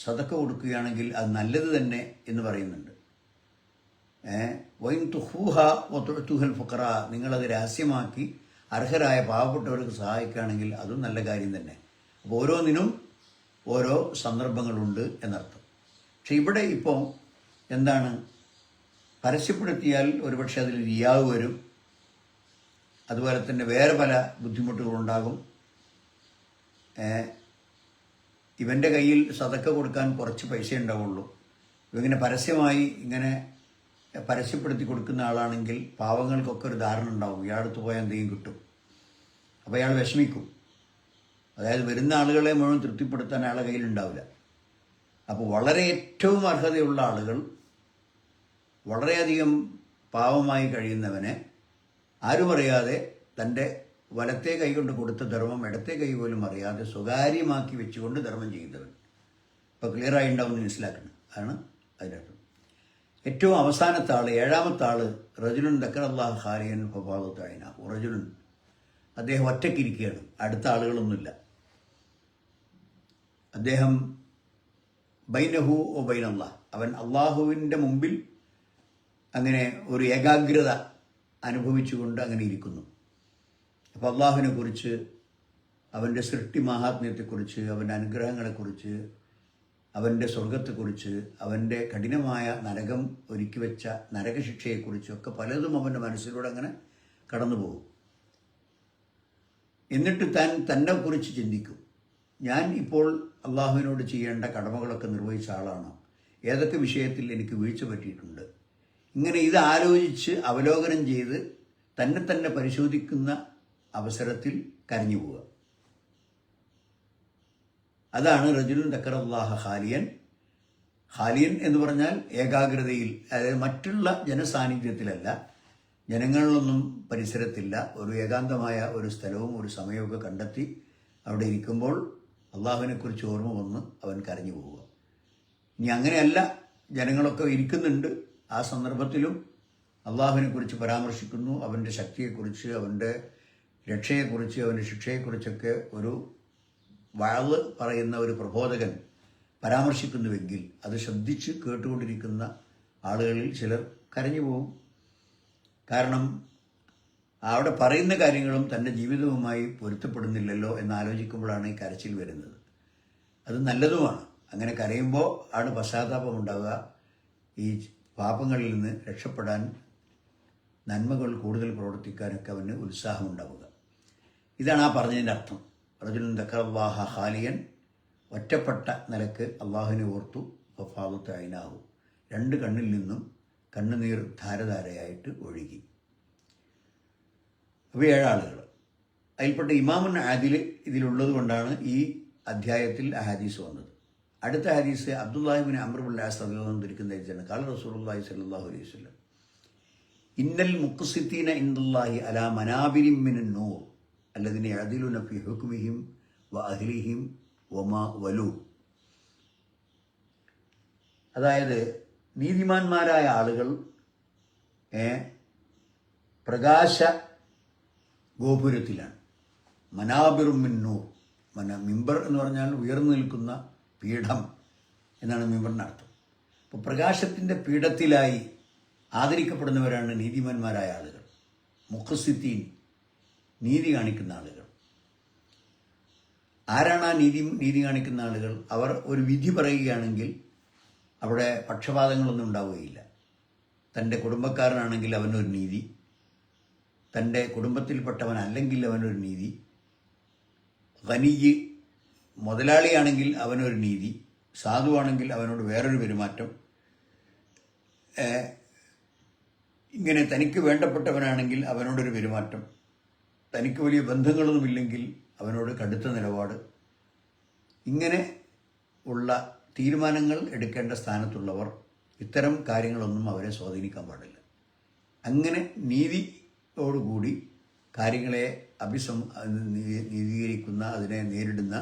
സദഖ കൊടുക്കുകയാണെങ്കിൽ അത് നല്ലത് തന്നെ എന്ന് പറയുന്നുണ്ട്. വൈൻ തുഹൂഹ വതുഅ്തുഹൽ ഫുഖറ, നിങ്ങളത് രഹസ്യമാക്കി അർഹരായ പാവപ്പെട്ടവർക്ക് സഹായിക്കുകയാണെങ്കിൽ അതും നല്ല കാര്യം തന്നെ. അപ്പോൾ ഓരോന്നിനും ഓരോ സന്ദർഭങ്ങളുണ്ട് എന്നർത്ഥം. പക്ഷെ ഇവിടെ ഇപ്പോൾ എന്താണ്, പരസ്യപ്പെടുത്തിയാൽ ഒരുപക്ഷെ അതിൽ റിയാവ് വരും, അതുപോലെ തന്നെ വേറെ പല ബുദ്ധിമുട്ടുകളുണ്ടാകും. ഇവൻ്റെ കയ്യിൽ സദക്ക കൊടുക്കാൻ കുറച്ച് പൈസ ഉണ്ടാവുള്ളൂ. ഇവങ്ങനെ പരസ്യമായി ഇങ്ങനെ പരസ്യപ്പെടുത്തി കൊടുക്കുന്ന ആളാണെങ്കിൽ പാവങ്ങൾക്കൊക്കെ ഒരു ധാരണ ഉണ്ടാവും, ഇയാളടുത്ത് പോയാൽ എന്തെങ്കിലും കിട്ടും. അപ്പോൾ അയാൾ വിഷമിക്കും. അതായത് വരുന്ന ആളുകളെ മുഴുവൻ തൃപ്തിപ്പെടുത്താൻ അയാളുടെ കയ്യിലുണ്ടാവില്ല. അപ്പോൾ വളരെ ഏറ്റവും അർഹതയുള്ള ആളുകൾ, വളരെയധികം പാവമായി കഴിയുന്നവനെ ആരും അറിയാതെ തൻ്റെ വലത്തെ കൈ കൊണ്ട് കൊടുത്ത ധർമ്മം ഇടത്തെ കൈ പോലും അറിയാതെ സ്വകാര്യമാക്കി വെച്ചുകൊണ്ട് ധർമ്മം ചെയ്യുന്നവൻ. ഇപ്പോൾ ക്ലിയറായി ഉണ്ടാവുമെന്ന് മനസ്സിലാക്കണം. അതാണ് അതിൻ്റെ അർത്ഥം. ഏറ്റവും അവസാനത്തെ ആൾ, ഏഴാമത്തെ ആൾ, റജുലുൻ ദക്കറല്ലാഹു ഖാലിയൻ ഫഫാദത്ത് ഐനാഹു. റജുലുൻ, അദ്ദേഹം ഒറ്റയ്ക്കിരിക്കുകയാണ്, അടുത്ത ആളുകളൊന്നുമില്ല. അദ്ദേഹം ബൈനഹു ഓ ബൈനല്ലാഹ്, അവൻ അള്ളാഹുവിൻ്റെ മുമ്പിൽ അങ്ങനെ ഒരു ഏകാഗ്രത അനുഭവിച്ചുകൊണ്ട് അങ്ങനെ ഇരിക്കുന്നു. അപ്പോൾ അള്ളാഹുവിനെ കുറിച്ച്, അവൻ്റെ സൃഷ്ടി മഹാത്മ്യത്തെക്കുറിച്ച്, അവൻ്റെ അനുഗ്രഹങ്ങളെക്കുറിച്ച്, അവൻ്റെ സ്വർഗത്തെക്കുറിച്ച്, അവൻ്റെ കഠിനമായ നരകം ഒരുക്കി വെച്ച നരകശിക്ഷയെക്കുറിച്ചൊക്കെ പലതും അവൻ്റെ മനസ്സിലൂടെ അങ്ങനെ കടന്നു പോകും. എന്നിട്ട് താൻ തന്നെക്കുറിച്ച് ചിന്തിക്കും, ഞാൻ ഇപ്പോൾ അള്ളാഹുവിനോട് ചെയ്യേണ്ട കടമകളൊക്കെ നിർവഹിച്ച ആളാണോ, ഏതൊക്കെ വിഷയത്തിൽ എനിക്ക് വീഴ്ച പറ്റിയിട്ടുണ്ട്, ഇങ്ങനെ ഇത് ആലോചിച്ച് അവലോകനം ചെയ്ത് തന്നെ പരിശോധിക്കുന്ന അവസരത്തിൽ കരഞ്ഞു പോവുക. അതാണ് റജുലുൻ ദക്കറല്ലാഹ ഖാലിയൻ. ഖാലിയൻ എന്ന് പറഞ്ഞാൽ ഏകാഗ്രതയിൽ, അതായത് മറ്റുള്ള ജനസാന്നിധ്യത്തിലല്ല, ജനങ്ങളിലൊന്നും പരിസരത്തില്ല, ഒരു ഏകാന്തമായ ഒരു സ്ഥലവും ഒരു സമയമൊക്കെ കണ്ടെത്തി അവിടെ ഇരിക്കുമ്പോൾ അള്ളാഹുവിനെക്കുറിച്ച് ഓർമ്മ വന്ന് അവൻ കരഞ്ഞു പോവുക. ഇനി അങ്ങനെയല്ല, ജനങ്ങളൊക്കെ ഇരിക്കുന്നുണ്ട്, ആ സന്ദർഭത്തിലും അള്ളാഹുവിനെക്കുറിച്ച് പരാമർശിക്കുന്നു, അവൻ്റെ ശക്തിയെക്കുറിച്ച്, അവൻ്റെ രക്ഷയെക്കുറിച്ച്, അവൻ്റെ ശിക്ഷയെക്കുറിച്ചൊക്കെ ഒരു വഅള് പറയുന്ന ഒരു പ്രബോധകൻ പരാമർശിക്കുന്നുവെങ്കിൽ അത് ശ്രദ്ധിച്ച് കേട്ടുകൊണ്ടിരിക്കുന്ന ആളുകളിൽ ചിലർ കരഞ്ഞു പോകും. കാരണം അവിടെ പറയുന്ന കാര്യങ്ങളും തൻ്റെ ജീവിതവുമായി പൊരുത്തപ്പെടുന്നില്ലല്ലോ എന്നാലോചിക്കുമ്പോഴാണ് ഈ കരച്ചിൽ വരുന്നത്. അത് നല്ലതുമാണ്. അങ്ങനെ കരയുമ്പോൾ ആണ് പശ്ചാത്താപം ഉണ്ടാവുക. ഈ പാപങ്ങളിൽ നിന്ന് രക്ഷപ്പെടാൻ, നന്മകൾ കൂടുതൽ പ്രവർത്തിക്കാനൊക്കെ അവന് ഉത്സാഹമുണ്ടാവുക. ഇതാണ് ആ പറഞ്ഞതിൻ്റെ അർത്ഥം. റജുലുൻ ദക്കറല്ലാഹ ഖാലിയൻ, ഒറ്റപ്പെട്ട നിലക്ക് അള്ളാഹുവിനെ ഓർത്തു, ഫഫാദത്ത് ഐനാഹു, രണ്ട് കണ്ണിൽ നിന്നും കണ്ണുനീർ ധാരധാരയായിട്ട് ഒഴുകി. അപ്പോൾ ഏഴാളുകൾ, അതിൽപ്പെട്ട ഇമാമുൻ ആദിൽ ഇതിലുള്ളത് കൊണ്ടാണ് ഈ അധ്യായത്തിൽ ആ ഹദീസ് വന്നത്. അടുത്ത ഹദീസ് അബ്ദുല്ലാഹി ഇബ്നു അംർ ഇബ്നുൽ ആസ് റളിയല്ലാഹു അൻഹു ധരിക്കുന്നതാണ്. ഖാല റസൂലുള്ളാഹി സ്വല്ലല്ലാഹു അലൈഹി വസല്ലം, ഇന്നൽ മുഖ്സിതീന ഇൻദല്ലാഹി അലാ മനാബിരിൻ മിനൻ നൂർ അല്ലദീന യഅദിലുന ഫീ ഹുക്മിഹിം വ അഹ്ലിഹിം വമാ വലു. അതായത് നീതിമാന്മാരായ ആളുകൾ പ്രകാശ ഗോപുരത്തിലാണ്. മനാബിറും മിൻ നൂർ, മിമ്പർ എന്ന് പറഞ്ഞാൽ ഉയർന്നു നിൽക്കുന്ന പീഠം എന്നാണ് മിമ്പറിൻ്റെ അർത്ഥം. അപ്പോൾ പ്രകാശത്തിൻ്റെ പീഠത്തിലായി ആദരിക്കപ്പെടുന്നവരാണ് നീതിമാന്മാരായ ആളുകൾ. മുഖ്സിത്തീൻ, നീതി കാണിക്കുന്ന ആളുകൾ. ആരാണ് ആ നീതി കാണിക്കുന്ന ആളുകൾ? അവർ ഒരു വിധി പറയുകയാണെങ്കിൽ അവിടെ പക്ഷപാതങ്ങളൊന്നും ഉണ്ടാവുകയില്ല. തൻ്റെ കുടുംബക്കാരനാണെങ്കിൽ അവനൊരു നീതി, തൻ്റെ കുടുംബത്തിൽപ്പെട്ടവനല്ലെങ്കിൽ അവനൊരു നീതി, ഖനിയ് മുതലാളിയാണെങ്കിൽ അവനൊരു നീതി, സാധുവാണെങ്കിൽ അവനോട് വേറൊരു പെരുമാറ്റം, ഇങ്ങനെ തനിക്ക് വേണ്ടപ്പെട്ടവനാണെങ്കിൽ അവനോടൊരു പെരുമാറ്റം, തനിക്ക് വലിയ ബന്ധങ്ങളൊന്നുമില്ലെങ്കിൽ അവനോട് കടുത്ത നിലപാട്. ഇങ്ങനെ ഉള്ള തീരുമാനങ്ങൾ എടുക്കേണ്ട സ്ഥാനത്തുള്ളവർ ഇത്തരം കാര്യങ്ങളൊന്നും അവരെ സ്വാധീനിക്കാൻ പാടില്ല. അങ്ങനെ നീതി നീതിയോടുകൂടി കാര്യങ്ങളെ നീതീകരിക്കുന്ന, അതിനെ നേരിടുന്ന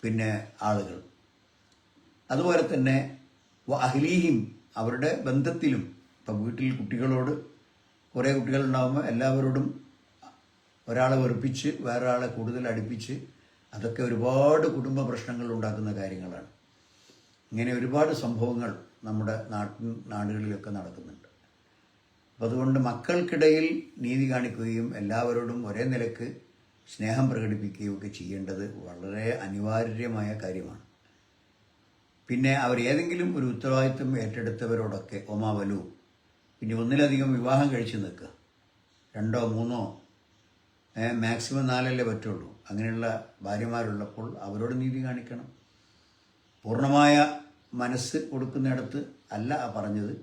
പിന്നെ ആളുകൾ. അതുപോലെ തന്നെ അഹ്ലീഹിം, അവരുടെ ബന്ധത്തിലും. ഇപ്പം വീട്ടിൽ കുട്ടികളോട് കുറേ കുട്ടികളുണ്ടാകുമ്പോൾ എല്ലാവരോടും ഒരാളെ വെറുപ്പിച്ച് വേറൊരാളെ കൂടുതൽ അടുപ്പിച്ച്, അതൊക്കെ ഒരുപാട് കുടുംബ പ്രശ്നങ്ങൾ ഉണ്ടാക്കുന്ന കാര്യങ്ങളാണ്. ഇങ്ങനെ ഒരുപാട് സംഭവങ്ങൾ നമ്മുടെ നാടുകളിലൊക്കെ നടക്കുന്നുണ്ട്. അപ്പം അതുകൊണ്ട് മക്കൾക്കിടയിൽ നീതി കാണിക്കുകയും എല്ലാവരോടും ഒരേ നിലക്ക് സ്നേഹം പ്രകടിപ്പിക്കുകയും ഒക്കെ ചെയ്യേണ്ടത് വളരെ അനിവാര്യമായ കാര്യമാണ്. പിന്നെ അവർ ഏതെങ്കിലും ഒരു ഉത്തരവാദിത്വം ഏറ്റെടുത്തവരോടൊക്കെ ഒമാവലു, പിന്നെ ഒന്നിലധികം വിവാഹം കഴിച്ച് നിൽക്കുക, 2 3 മാക്സിമം 4 പറ്റുള്ളൂ. അങ്ങനെയുള്ള ഭാര്യമാരുള്ളപ്പോൾ അവരോട് നീതി കാണിക്കണം. പൂർണ്ണമായ മനസ്സ് കൊടുക്കുന്നിടത്ത് അല്ല പറഞ്ഞത്.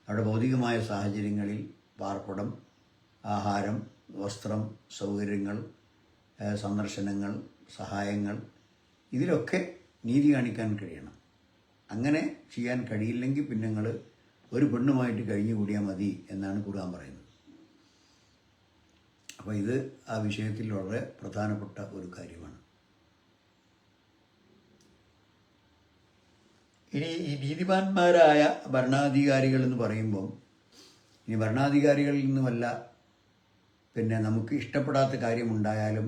അവിടെ ഭൗതികമായ സാഹചര്യങ്ങളിൽ പാർപ്പിടം, ആഹാരം, വസ്ത്രം, സൗകര്യങ്ങൾ, സന്ദർശനങ്ങൾ, സഹായങ്ങൾ, ഇതിലൊക്കെ നീതി കാണിക്കാൻ കഴിയണം. അങ്ങനെ ചെയ്യാൻ കഴിയില്ലെങ്കിൽ പിന്നെ നിങ്ങൾ ഒരു പെണ്ണുമായിട്ട് കഴിഞ്ഞുകൂടിയാൽ മതി എന്നാണ് ഖുർആൻ പറയുന്നത്. അപ്പോൾ ഇത് ആ വിഷയത്തിൽ വളരെ പ്രധാനപ്പെട്ട ഒരു കാര്യമാണ്. ഇനി ഈ നീതിമാന്മാരായ ഭരണാധികാരികൾ എന്ന് പറയുമ്പോൾ, ഇനി ഭരണാധികാരികളിൽ നിന്നുമല്ല, പിന്നെ നമുക്ക് ഇഷ്ടപ്പെടാത്ത കാര്യമുണ്ടായാലും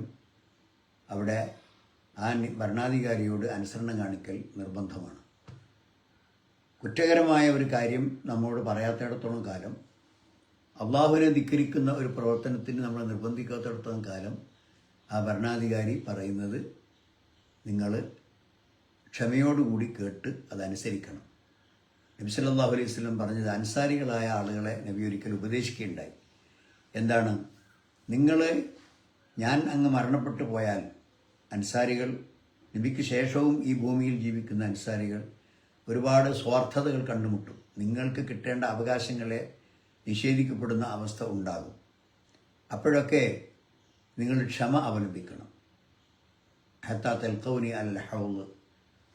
അവിടെ ആ ഭരണാധികാരിയോട് അനുസരണം കാണിക്കൽ നിർബന്ധമാണ്. കുറ്റകരമായ ഒരു കാര്യം നമ്മോട് പറയാത്തിടത്തോളം കാലം, അള്ളാഹുവിനെ ധിക്കരിക്കുന്ന ഒരു പ്രവർത്തനത്തിന് നമ്മൾ നിർബന്ധിക്കാത്തിടത്തോളം കാലം ആ ഭരണാധികാരി പറയുന്നത് നിങ്ങൾ ക്ഷമയോടുകൂടി കേട്ട് അതനുസരിക്കണം. നബി സല്ലല്ലാഹു അലൈഹി വസല്ലം പറഞ്ഞത്, അൻസാരികളായ ആളുകളെ നബി ഒരിക്കൽ ഉപദേശിക്കുകയുണ്ടായി. എന്താണ്? ഞാൻ അങ്ങ് മരണപ്പെട്ടു പോയാൽ അൻസാരികൾ, നബിക്ക് ശേഷവും ഈ ഭൂമിയിൽ ജീവിക്കുന്ന അൻസാരികൾ ഒരുപാട് സ്വാർത്ഥതകൾ കണ്ടുമുട്ടും. നിങ്ങൾക്ക് കിട്ടേണ്ട അവകാശങ്ങളെ നിഷേധിക്കപ്പെടുന്ന അവസ്ഥ ഉണ്ടാകും. അപ്പോഴൊക്കെ നിങ്ങൾ ക്ഷമ അവലംബിക്കണം. ഹത്താ തൽഖൗനി അൽ ഹൗദ്,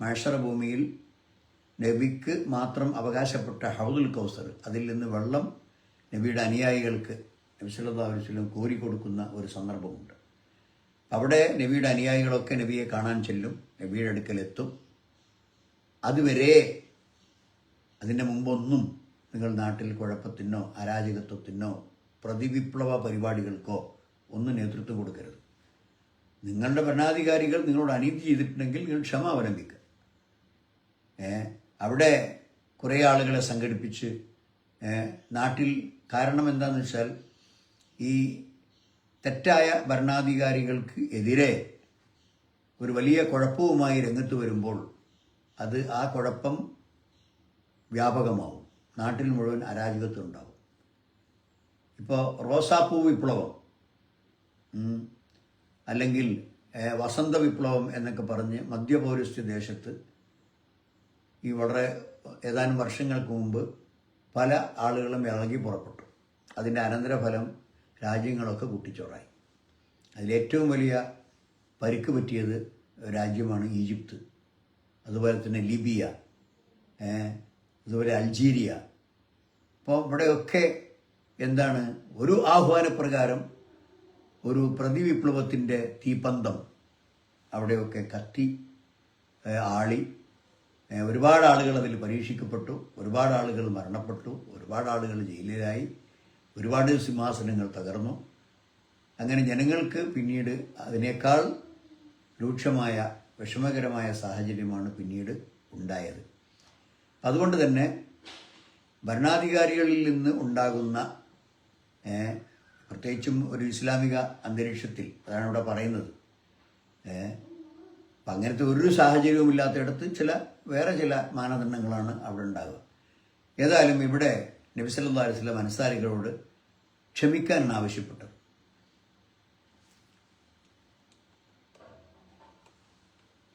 മഹ്ശറ ഭൂമിയിൽ നബിക്ക് മാത്രം അവകാശപ്പെട്ട ഹൗദുൽ കൗസർ, അതിൽ നിന്ന് വെള്ളം നബിയുടെ അനുയായികൾക്ക് നബി സല്ലല്ലാഹു അലൈഹി വസല്ലം കോരിക്കൊടുക്കുന്ന ഒരു സന്ദർഭമുണ്ട്. അവിടെ നബിയുടെ അനുയായികളൊക്കെ നബിയെ കാണാൻ ചെല്ലും, നബിയുടെ അടുക്കലെത്തും. അതുവരെ, അതിൻ്റെ മുമ്പൊന്നും നിങ്ങൾ നാട്ടിൽ കുഴപ്പത്തിനോ അരാജകത്വത്തിനോ പ്രതിവിപ്ലവ പരിപാടികൾക്കോ ഒന്നും നേതൃത്വം കൊടുക്കരുത്. നിങ്ങളുടെ ഭരണാധികാരികൾ നിങ്ങളോട് അനീതി ചെയ്തിട്ടുണ്ടെങ്കിൽ നിങ്ങൾ ക്ഷമ അവലംബിക്കുക. അവിടെ കുറേ ആളുകളെ സംഘടിപ്പിച്ച് നാട്ടിൽ, കാരണം എന്താണെന്ന് വെച്ചാൽ ഈ തെറ്റായ ഭരണാധികാരികൾക്ക് എതിരെ ഒരു വലിയ കുഴപ്പവുമായി രംഗത്ത് വരുമ്പോൾ അത് ആ കുഴപ്പം വ്യാപകമാവും, നാട്ടിൽ മുഴുവൻ അരാജകത്വം ഉണ്ടാവും. ഇപ്പോൾ റോസാപ്പൂ വിപ്ലവം അല്ലെങ്കിൽ വസന്ത വിപ്ലവം എന്നൊക്കെ പറഞ്ഞ് മധ്യപൗരസ്ത്യ ദേശത്ത് ഈ വളരെ ഏതാനും വർഷങ്ങൾക്ക് മുമ്പ് പല ആളുകളും ഇളകി പുറപ്പെട്ടു. അതിൻ്റെ അനന്തരഫലം രാജ്യങ്ങളൊക്കെ കുട്ടിച്ചോറായി. അതിലേറ്റവും വലിയ പരിക്ക് പറ്റിയത് രാജ്യമാണ് ഈജിപ്ത്, അതുപോലെ തന്നെ ലിബിയ, അതുപോലെ അൾജീരിയ. അപ്പോൾ ഇവിടെയൊക്കെ എന്താണ്, ഒരു ആഹ്വാനപ്രകാരം ഒരു പ്രതിവിപ്ലവത്തിൻ്റെ തീപ്പന്തം അവിടെയൊക്കെ കത്തി ആളി. ഒരുപാട് ആളുകൾ അതിൽ പരീക്ഷിക്കപ്പെട്ടു, ഒരുപാട് ആളുകൾ മരണപ്പെട്ടു, ഒരുപാട് ആളുകൾ ജയിലിലായി, ഒരുപാട് സിംഹാസനങ്ങൾ തകർന്നു. അങ്ങനെ ജനങ്ങൾക്ക് പിന്നീട് അതിനേക്കാൾ രൂക്ഷമായ വിഷമകരമായ സാഹചര്യമാണ് പിന്നീട് ഉണ്ടായത്. അതുകൊണ്ട് തന്നെ ഭരണാധികാരികളിൽ നിന്ന് ഉണ്ടാകുന്ന, പ്രത്യേകിച്ചും ഒരു ഇസ്ലാമിക അന്തരീക്ഷത്തിൽ, അതാണ് ഇവിടെ പറയുന്നത്, അപ്പം അങ്ങനത്തെ ഒരു സാഹചര്യവും ഇല്ലാത്തയിടത്ത് വേറെ ചില മാനദണ്ഡങ്ങളാണ് അവിടെ ഉണ്ടാകുക. ഏതായാലും ഇവിടെ നബി സല്ലല്ലാഹു അലൈഹി വസല്ലം അൻസാരികളോട് ക്ഷമിക്കാനാണ് ആവശ്യപ്പെട്ടത്.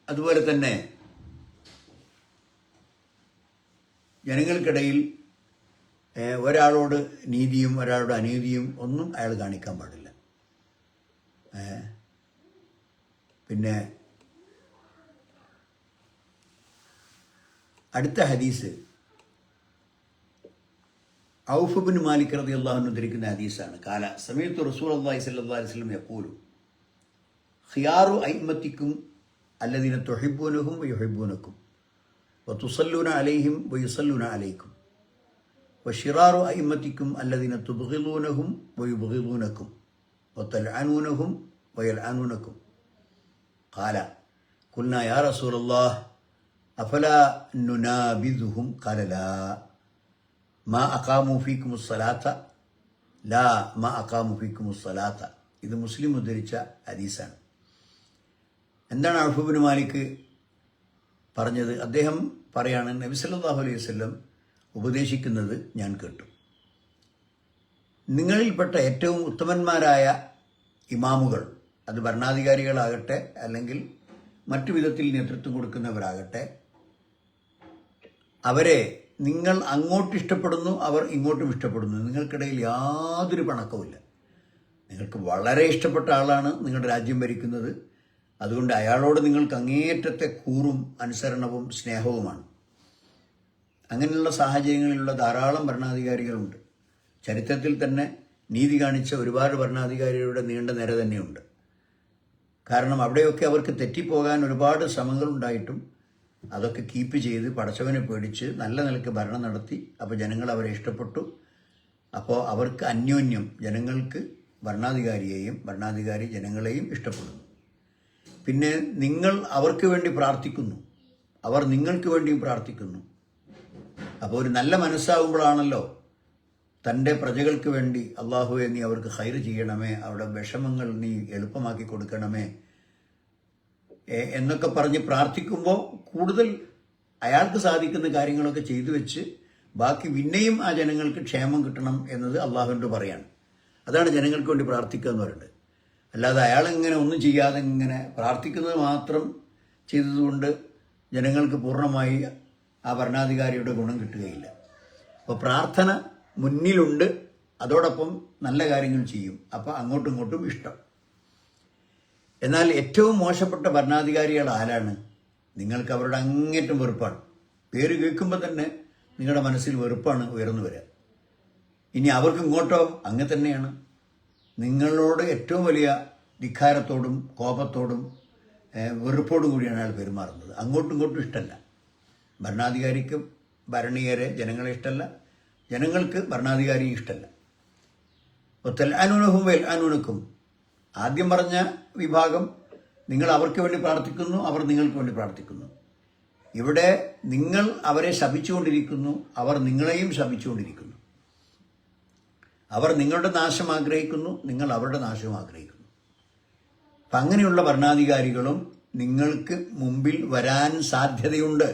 അതുപോലെ തന്നെ ജനങ്ങൾക്കിടയിൽ ഒരാളോട് നീതിയും ഒരാളോട് അനീതിയും ഒന്നും അയാൾ കാണിക്കാൻ പാടില്ല. പിന്നെ അടുത്ത ഹദീസ്, ഔഫ് ബിൻ മാലിക് റളിയല്ലാഹു അൻഹു ഉദ്ധരിക്കുന്ന ഹദീസാണ്. കാല സമീഅതു റസൂലുള്ളാഹി സ്വല്ലല്ലാഹു അലൈഹി വസല്ലം യഖൂലു ഖിയാറു അഇമ്മത്തിക്കും അല്ലദീന തുഹിബ്ബൂനഹും വയുഹിബ്ബൂനക്കും വതുസല്ലൂന അലൈഹിം വയുസല്ലൂന അലൈക്കും വശിറാറു അഇമ്മത്തിക്കും അല്ലദീന തുബ്ഗിദൂനഹും വയുബ്ഗിദൂനക്കും വതൽഅനൂനഹും വയൽഅനൂനക്കും. ഖാല ഖുൽനാ യാ റസൂലല്ലാഹ് അഫലാ നുനാബിദുഹും ഖാല ലാ മാ അഖാമു ഫീക്കുമുസ് സ്വലാത്ത ലാ മാ അഖാമു ഫീക്കുമുസ് സ്വലാത്ത. ഇത് മുസ്ലിം ഉദ്ധരിച്ച ഹദീസാണ്. എന്താണ് ഔഫ് ബിൻ മാലിക് പറഞ്ഞത്? അദ്ദേഹം പറയാണ്, നബി സല്ലല്ലാഹു അലൈഹി വസല്ലം ഉപദേശിക്കുന്നത് ഞാൻ കേട്ടു. നിങ്ങളിൽപ്പെട്ട ഏറ്റവും ഉത്തമന്മാരായ ഇമാമുകൾ, അത് ഭരണാധികാരികളാകട്ടെ അല്ലെങ്കിൽ മറ്റു വിധത്തിൽ നേതൃത്വം കൊടുക്കുന്നവരാകട്ടെ, അവരെ നിങ്ങൾ അങ്ങോട്ട് ഇഷ്ടപ്പെടുന്നു, അവർ ഇങ്ങോട്ടും ഇഷ്ടപ്പെടുന്നു. നിങ്ങൾക്കിടയിൽ യാതൊരു പണക്കവുമില്ല. നിങ്ങൾക്ക് വളരെ ഇഷ്ടപ്പെട്ട ആളാണ് നിങ്ങളുടെ രാജ്യം ഭരിക്കുന്നത്. അതുകൊണ്ട് അയാളോട് നിങ്ങൾക്ക് അങ്ങേയറ്റത്തെ കൂറും അനുസരണവും സ്നേഹവുമാണ്. അങ്ങനെയുള്ള സാഹചര്യങ്ങളിലുള്ള ധാരാളം ഭരണാധികാരികളുണ്ട്. ചരിത്രത്തിൽ തന്നെ നീതി കാണിച്ച ഒരുപാട് ഭരണാധികാരികളുടെ നീണ്ട നിര തന്നെയുണ്ട്. കാരണം അവിടെയൊക്കെ അവർക്ക് തെറ്റിപ്പോകാൻ ഒരുപാട് ശ്രമങ്ങളുണ്ടായിട്ടും അതൊക്കെ കീപ്പ് ചെയ്ത് പടച്ചവനെ പേടിച്ച് നല്ല നിലയ്ക്ക് ഭരണം നടത്തി. അപ്പോൾ ജനങ്ങൾ അവരെ ഇഷ്ടപ്പെട്ടു. അപ്പോൾ അവർക്ക് അന്യോന്യം, ജനങ്ങൾക്ക് ഭരണാധികാരിയെയും ഭരണാധികാരി ജനങ്ങളെയും ഇഷ്ടപ്പെടുന്നു. പിന്നെ നിങ്ങൾ അവർക്ക് വേണ്ടി പ്രാർത്ഥിക്കുന്നു, അവർ നിങ്ങൾക്ക് വേണ്ടിയും പ്രാർത്ഥിക്കുന്നു. അപ്പോൾ ഒരു നല്ല മനസ്സാകുമ്പോഴാണല്ലോ തൻ്റെ പ്രജകൾക്ക് വേണ്ടി അള്ളാഹുവെ നീ അവർക്ക് ഖൈർ ചെയ്യണമേ, അവരുടെ വിഷമങ്ങൾ നീ എളുപ്പമാക്കി കൊടുക്കണമേ എന്നൊക്കെ പറഞ്ഞ് പ്രാർത്ഥിക്കുമ്പോൾ കൂടുതൽ അയാൾക്ക് സാധിക്കുന്ന കാര്യങ്ങളൊക്കെ ചെയ്തു വെച്ച് ബാക്കി പിന്നെയും ആ ജനങ്ങൾക്ക് ക്ഷേമം കിട്ടണം എന്നത് അള്ളാഹുവിൻ്റെ പറയാണ്. അതാണ് ജനങ്ങൾക്ക് വേണ്ടി പ്രാർത്ഥിക്കുക എന്ന് പറയുന്നത്. അല്ലാതെ അയാളിങ്ങനെ ഒന്നും ചെയ്യാതെ ഇങ്ങനെ പ്രാർത്ഥിക്കുന്നത് മാത്രം ചെയ്തതുകൊണ്ട് ജനങ്ങൾക്ക് പൂർണ്ണമായി ആ ഭരണാധികാരിയുടെ ഗുണം കിട്ടുകയില്ല. അപ്പോൾ പ്രാർത്ഥന മുന്നിലുണ്ട്, അതോടൊപ്പം നല്ല കാര്യങ്ങൾ ചെയ്യും. അപ്പോൾ അങ്ങോട്ടും ഇങ്ങോട്ടും ഇഷ്ടം. എന്നാൽ ഏറ്റവും മോശപ്പെട്ട ഭരണാധികാരികൾ ആരാണ്? നിങ്ങൾക്ക് അവരുടെ അങ്ങേറ്റം വെറുപ്പാണ്. പേര് കേൾക്കുമ്പോൾ തന്നെ നിങ്ങളുടെ മനസ്സിൽ വെറുപ്പാണ് ഉയർന്നു വരിക. ഇനി അവർക്ക് ഇങ്ങോട്ടോ അങ്ങനെ തന്നെയാണ്. നിങ്ങളോട് ഏറ്റവും വലിയ ധിക്കാരത്തോടും കോപത്തോടും വെറുപ്പോടും കൂടിയാണ് അയാൾ പെരുമാറുന്നത്. അങ്ങോട്ടും ഇങ്ങോട്ടും ഇഷ്ടമല്ല. ഭരണാധികാരിക്ക് ഭരണീയരെ ജനങ്ങളെ ഇഷ്ടമല്ല, ജനങ്ങൾക്ക് ഭരണാധികാരിയെ ഇഷ്ടമല്ല. തൽഅനൂനഹും വയൽഅനൂനക്കും. ആദ്യം പറഞ്ഞ വിഭാഗം നിങ്ങൾ അവർക്ക് വേണ്ടി പ്രാർത്ഥിക്കുന്നു, അവർ നിങ്ങൾക്ക് വേണ്ടി പ്രാർത്ഥിക്കുന്നു. ഇവിടെ നിങ്ങൾ അവരെ ശപിച്ചുകൊണ്ടിരിക്കുന്നു, അവർ നിങ്ങളെയും ശപിച്ചുകൊണ്ടിരിക്കുന്നു. അവർ നിങ്ങളുടെ നാശം ആഗ്രഹിക്കുന്നു, നിങ്ങൾ അവരുടെ നാശവും ആഗ്രഹിക്കുന്നു. അപ്പം അങ്ങനെയുള്ള ഭരണാധികാരികളും നിങ്ങൾക്ക് മുമ്പിൽ വരാൻ സാധ്യതയുണ്ട്.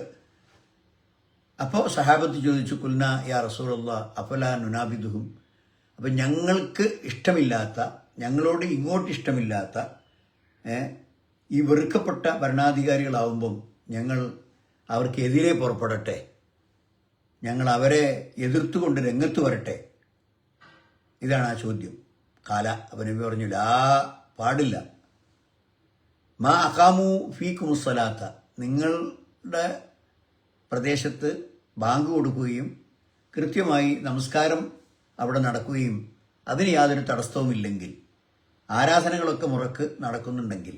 അപ്പോൾ സഹാബത്ത് ചോദിച്ചു, കുൽന യാ റസൂലല്ലാഹ് അഫലാ നുനാബിദുഹും. അപ്പം ഞങ്ങൾക്ക് ഇഷ്ടമില്ലാത്ത, ഞങ്ങളോട് ഇങ്ങോട്ട് ഇഷ്ടമില്ലാത്ത ഈ വെറുക്കപ്പെട്ട ഭരണാധികാരികളാവുമ്പം ഞങ്ങൾ അവർക്കെതിരെ പുറപ്പെടട്ടെ, ഞങ്ങൾ അവരെ എതിർത്തുകൊണ്ട് രംഗത്ത് വരട്ടെ. ഇതാണ് ആ ചോദ്യം. കാല അപ്പം നബി പറഞ്ഞു, ലാ, പാടില്ല. മാ അഖാമു ഫീക്കുമുസ് സ്വലാത്ത. നിങ്ങളുടെ പ്രദേശത്ത് ബാങ്ക് കൊടുക്കുകയും കൃത്യമായി നമസ്കാരം അവിടെ നടക്കുകയും അതിന് യാതൊരു തടസ്സവുമില്ലെങ്കിൽ, ആരാധനകളൊക്കെ മുറക്ക് നടക്കുന്നുണ്ടെങ്കിൽ.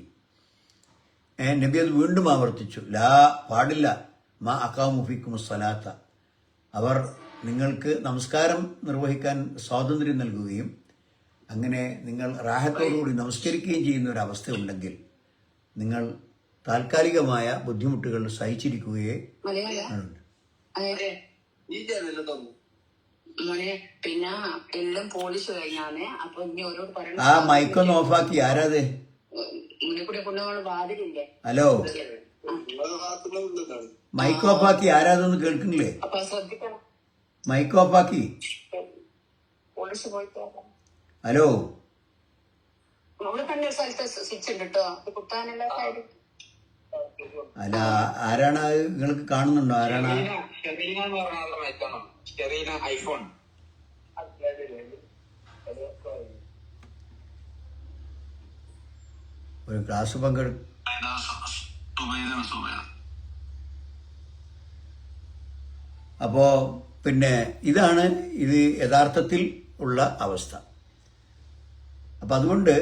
നബി അത് വീണ്ടും ആവർത്തിച്ചു, ലാ, പാടില്ല. മാ അഖാമു ഫീക്കുമുസ് സ്വലാത്ത. അവർ നിങ്ങൾക്ക് നമസ്കാരം നിർവഹിക്കാൻ സ്വാതന്ത്ര്യം നൽകുകയും അങ്ങനെ നിങ്ങൾ റാഹത്തോടുകൂടി നമസ്കരിക്കുകയും ചെയ്യുന്ന ഒരവസ്ഥ ഉണ്ടെങ്കിൽ നിങ്ങൾ താൽക്കാലികമായ ബുദ്ധിമുട്ടുകൾ സഹിച്ചിരിക്കുകയെ പിന്നെ എല്ലാം പോളിഷ് കഴിഞ്ഞാണ്. അപ്പൊ ഇനി ഓരോട് പറയണം. ആ മൈക്കൊന്ന് ഓഫാക്കി. ആരാതെ? വാതിലില്ലേ? ഹലോ, മൈക്ക് ഓഫാക്കി. ആരാതൊന്നും കേൾക്കുന്നില്ലേ? അപ്പൊ ശ്രദ്ധിക്കണം. മൈക്ക് ഓഫാക്കി. പോളിഷ് പോയിട്ട് ഹലോ, അവിടെ തന്നെ ഒരു സ്ഥലത്ത് സ്വിച്ച് ഉണ്ട് കേട്ടോ, അത് കുത്താനുള്ള കാര്യം. അല്ല, ആരാണ്? നിങ്ങൾക്ക് കാണുന്നുണ്ടോ? ആരാണ്? ഐഫോൺ ഒരു ക്ലാസ് പങ്കെടുക്കും. അപ്പോ പിന്നെ ഇതാണ് ഇത് യഥാർത്ഥത്തിൽ ഉള്ള അവസ്ഥ. അപ്പം അതുകൊണ്ട്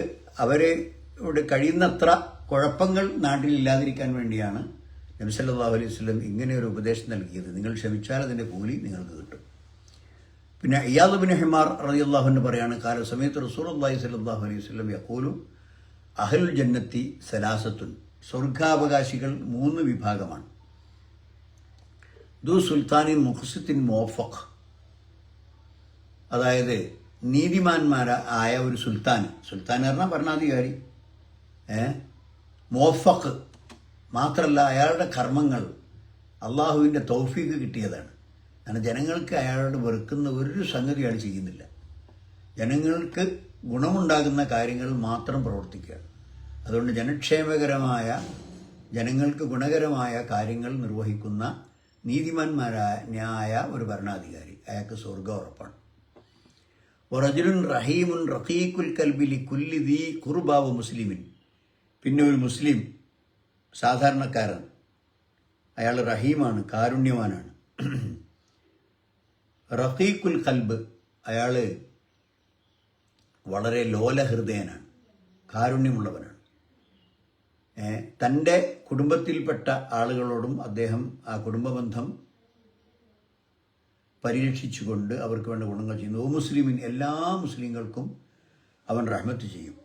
ഇവിടെ കഴിയുന്നത്ര കുഴപ്പങ്ങൾ നാട്ടിലില്ലാതിരിക്കാൻ വേണ്ടിയാണ് നബി സല്ലല്ലാഹു അലൈഹി വസല്ലം ഇങ്ങനെ ഒരു ഉപദേശം നൽകിയത്. നിങ്ങൾ ക്ഷമിച്ചാൽ അതിൻ്റെ കൂലി നിങ്ങൾക്ക് കിട്ടും. പിന്നെ ഇയാദ് ബിൻ ഹിമാർ റളിയല്ലാഹു അൻഹു പറയാണ്, കാല സമയത്ത് റസൂലുള്ളാഹി സ്വല്ലല്ലാഹു അലൈഹി വസല്ലം യഖൂലു അഹ്ലുൽ ജന്നത്തി സലാസത്തുൻ, സ്വർഗാവകാശികൾ 3 വിഭാഗമാണ്. ദു സുൽത്താനിൻ മുഖ്സിത്തിൻ മുവഫഖ്, അതായത് നീതിമാന്മാരായ ഒരു സുൽത്താൻ എന്ന് പറഞ്ഞാൽ ഭരണാധികാരി, മുവഫഖ് മാത്രമല്ല അയാളുടെ കർമ്മങ്ങൾ അള്ളാഹുവിൻ്റെ തൗഫീഖ് കിട്ടിയതാണ്. കാരണം ജനങ്ങൾക്ക് അയാളോട് വെറുക്കുന്ന ഒരു സംഗതി അയാൾ ചെയ്യുന്നില്ല. ജനങ്ങൾക്ക് ഗുണമുണ്ടാകുന്ന കാര്യങ്ങൾ മാത്രം പ്രവർത്തിക്കുക. അതുകൊണ്ട് ജനങ്ങൾക്ക് ഗുണകരമായ കാര്യങ്ങൾ നിർവഹിക്കുന്ന നീതിമാന്മാരായ ഒരു ഭരണാധികാരി, അയാൾക്ക് സ്വർഗ്ഗം ഉറപ്പാണ്. റജുലുൻ റഹീമുൻ റഖീഖുൽ കൽബി ലികുല്ലി ദീ ഖുർബാ വ മുസ്ലിമിൻ, പിന്നെ ഒരു മുസ്ലിം സാധാരണക്കാരൻ, അയാൾ റഹീമാണ്, കാരുണ്യവാനാണ്. റഖീഖുൽ ഖൽബ്, അയാൾ വളരെ ലോലഹൃദയനാണ്, കാരുണ്യമുള്ളവനാണ്. തൻ്റെ കുടുംബത്തിൽപ്പെട്ട ആളുകളോടും അദ്ദേഹം ആ കുടുംബബന്ധം പരിരക്ഷിച്ചുകൊണ്ട് അവർക്ക് വേണ്ട ഗുണങ്ങൾ ചെയ്യുന്നു. ഓ മുസ്ലിമിൻ, എല്ലാ മുസ്ലിങ്ങൾക്കും അവൻ റഹ്മത്ത് ചെയ്യും.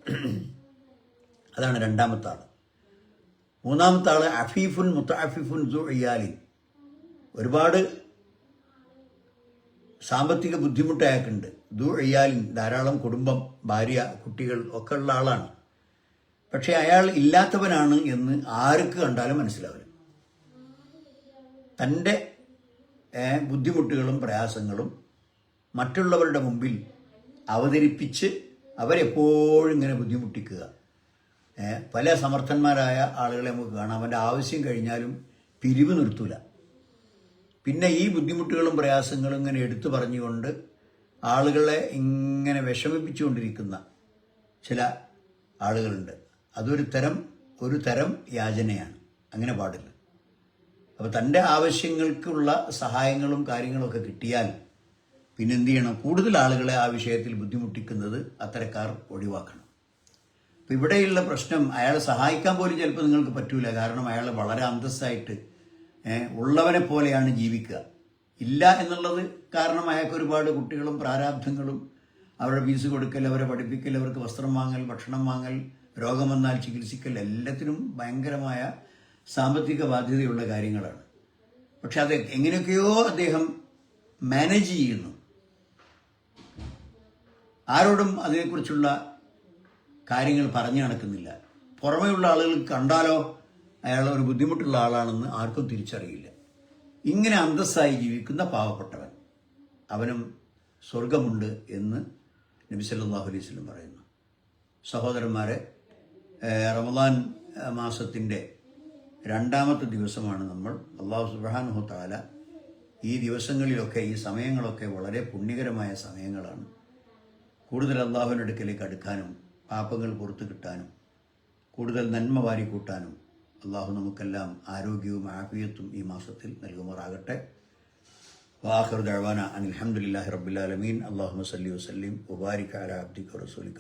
അതാണ് രണ്ടാമത്തെ ആൾ. മൂന്നാമത്തെ ആൾ അഫീഫുൻ മുത്തഅഫിഫുൻ ദു ഇയാലിൻ, ഒരുപാട് സാമ്പത്തിക ബുദ്ധിമുട്ട് അയാൾക്കുണ്ട്. ദു ഇയാലിൻ, ധാരാളം കുടുംബം, ഭാര്യ, കുട്ടികൾ ഒക്കെ ഉള്ള ആളാണ്. പക്ഷെ അയാൾ ഇല്ലാത്തവനാണ് എന്ന് ആർക്ക് കണ്ടാലും മനസ്സിലാവില്ല. തൻ്റെ ബുദ്ധിമുട്ടുകളും പ്രയാസങ്ങളും മറ്റുള്ളവരുടെ മുമ്പിൽ അവതരിപ്പിച്ച് അവരെപ്പോഴും ഇങ്ങനെ ബുദ്ധിമുട്ടിക്കുക. പല സമർത്ഥന്മാരായ ആളുകളെ നമുക്ക് കാണാം, അവൻ്റെ ആവശ്യം കഴിഞ്ഞാലും പിരിവ് നിർത്തൂല. പിന്നെ ഈ ബുദ്ധിമുട്ടുകളും പ്രയാസങ്ങളും ഇങ്ങനെ എടുത്തു പറഞ്ഞുകൊണ്ട് ആളുകളെ ഇങ്ങനെ വിഷമിപ്പിച്ചുകൊണ്ടിരിക്കുന്ന ചില ആളുകളുണ്ട്. അതൊരു തരം യാചനയാണ്. അങ്ങനെ പാടില്ല. അപ്പോൾ തൻ്റെ ആവശ്യങ്ങൾക്കുള്ള സഹായങ്ങളും കാര്യങ്ങളൊക്കെ കിട്ടിയാൽ പിന്നെന്ത് ചെയ്യണം? കൂടുതൽ ആളുകളെ ആ വിഷയത്തിൽ ബുദ്ധിമുട്ടിക്കുന്നത് അത്തരക്കാർ ഒഴിവാക്കണം. അപ്പോൾ ഇവിടെയുള്ള പ്രശ്നം, അയാളെ സഹായിക്കാൻ പോലും ചിലപ്പോൾ നിങ്ങൾക്ക് പറ്റൂല. കാരണം അയാൾ വളരെ അന്തസ്സായിട്ട് ഉള്ളവനെ പോലെയാണ് ജീവിക്കുക. ഇല്ല എന്നുള്ളത് കാരണം അയാൾക്ക് ഒരുപാട് കുട്ടികളും പ്രാരാബ്ധങ്ങളും, അവരുടെ ഫീസ് കൊടുക്കൽ, അവരെ പഠിപ്പിക്കൽ, അവർക്ക് വസ്ത്രം വാങ്ങൽ, ഭക്ഷണം വാങ്ങൽ, രോഗം വന്നാൽ ചികിത്സിക്കൽ, എല്ലാത്തിനും ഭയങ്കരമായ സാമ്പത്തിക ബാധ്യതയുള്ള കാര്യങ്ങളാണ്. പക്ഷെ അത് എങ്ങനെയൊക്കെയോ അദ്ദേഹം മാനേജ് ചെയ്യുന്നു. ആരോടും അതിനെക്കുറിച്ചുള്ള കാര്യങ്ങൾ പറഞ്ഞു നടക്കുന്നില്ല. പുറമെയുള്ള ആളുകൾ കണ്ടാലോ അയാൾ ഒരു ബുദ്ധിമുട്ടുള്ള ആളാണെന്ന് ആർക്കും തിരിച്ചറിയില്ല. ഇങ്ങനെ അന്തസ്സായി ജീവിക്കുന്ന പാവപ്പെട്ടവൻ, അവനും സ്വർഗമുണ്ട് എന്ന് നബി സല്ലല്ലാഹു അലൈഹി വസല്ലം പറയുന്നു. സഹോദരന്മാരെ, റമദാൻ മാസത്തിൻ്റെ 2ാമത്തെ ദിവസമാണ് നമ്മൾ. അല്ലാഹു സുബ്ഹാനഹു തആല ഈ ദിവസങ്ങളിലൊക്കെ, ഈ സമയങ്ങളൊക്കെ വളരെ പുണ്യകരമായ സമയങ്ങളാണ്. കൂടുതൽ അള്ളാഹുവിൻ്റെ അടുക്കലേക്ക് അടുക്കാനും പാപങ്ങൾ പുറത്തു കിട്ടാനും കൂടുതൽ നന്മ വാരി കൂട്ടാനും അള്ളാഹു നമുക്കെല്ലാം ആരോഗ്യവും ആഫിയത്തും ഈ മാസത്തിൽ നൽകുമാറാകട്ടെ. വാഖിറു ദഅ്വാനാ അനിൽ ഹംദുലില്ലാഹി റബ്ബിൽ ആലമീൻ. അല്ലാഹുമ്മ സല്ലി വസല്ലിം വബാരിക് അലാ അബ്ദിക വറസൂലിക